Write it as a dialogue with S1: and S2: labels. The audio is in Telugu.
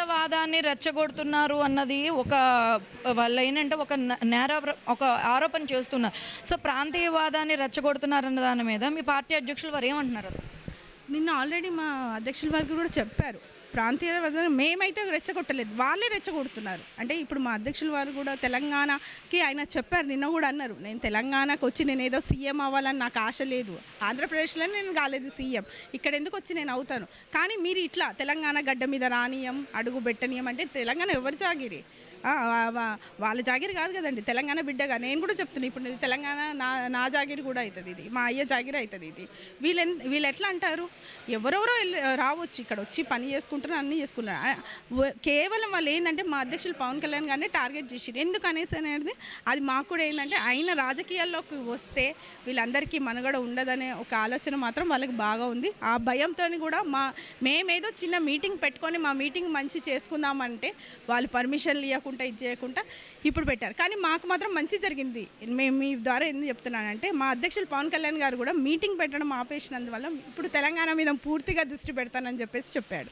S1: ప్రాంతీయవాదాన్ని రెచ్చగొడుతున్నారు అన్నది వాళ్ళు ఏంటంటే ఒక ఆరోపణ చేస్తున్నారు. సో ప్రాంతీయవాదాన్ని రెచ్చగొడుతున్నారు అన్న దాని మీద మీ పార్టీ అధ్యక్షులు వారు ఏమంటున్నారు అసలు?
S2: నిన్న ఆల్రెడీ మా అధ్యక్షుల వారికి కూడా చెప్పారు. ప్రాంతీయ మేమైతే రెచ్చగొట్టలేదు, వాళ్ళే రెచ్చగొడుతున్నారు. అంటే ఇప్పుడు మా అధ్యక్షుల వారు కూడా తెలంగాణకి ఆయన చెప్పారు, నిన్న కూడా అన్నారు, నేను తెలంగాణకు వచ్చి నేను ఏదో సీఎం అవ్వాలని నాకు ఆశ లేదు, ఆంధ్రప్రదేశ్లో నేను కాలేదు సీఎం, ఇక్కడ ఎందుకు వచ్చి నేను అవుతాను, కానీ మీరు ఇట్లా తెలంగాణ గడ్డ మీద రానియం అడుగు పెట్టనీయం అంటే తెలంగాణ ఎవరి జాగిరి? వాళ్ళ జాగిరి కాదు కదండి, తెలంగాణ బిడ్డగా నేను కూడా చెప్తున్నాను. ఇప్పుడు ఇది తెలంగాణ నా జాగిరి కూడా అవుతుంది, ఇది మా అయ్య జాగిరి అవుతుంది. ఇది వీళ్ళు ఎట్లా అంటారు? ఎవరెవరో రావచ్చు, ఇక్కడ వచ్చి పని చేసుకుంటున్నారు, అన్నీ చేసుకుంటున్నారు. కేవలం వాళ్ళు ఏంటంటే మా అధ్యక్షులు పవన్ కళ్యాణ్ గారిని టార్గెట్ చేసారు. ఎందుకు అనేసి అనేది అది మాకు కూడా ఏంటంటే ఆయన రాజకీయాల్లోకి వస్తే వీళ్ళందరికీ మనుగడ ఉండదనే ఒక ఆలోచన మాత్రం వాళ్ళకి బాగా ఉంది. ఆ భయంతో కూడా మేమేదో చిన్న మీటింగ్ పెట్టుకొని మా మీటింగ్ మంచి చేసుకుందామంటే వాళ్ళు పర్మిషన్లు ఇవ్వకుండా ఇది చేయకుండా ఇప్పుడు పెట్టారు. కానీ మాకు మాత్రం మంచి జరిగింది. మేము మీ ద్వారా ఎందుకు చెప్తున్నానంటే మా అధ్యక్షులు పవన్ కళ్యాణ్ గారు కూడా మీటింగ్ పెట్టడం ఆపేసినందువల్ల ఇప్పుడు తెలంగాణ మీద పూర్తిగా దృష్టి పెడతానని చెప్పేసి చెప్పాడు.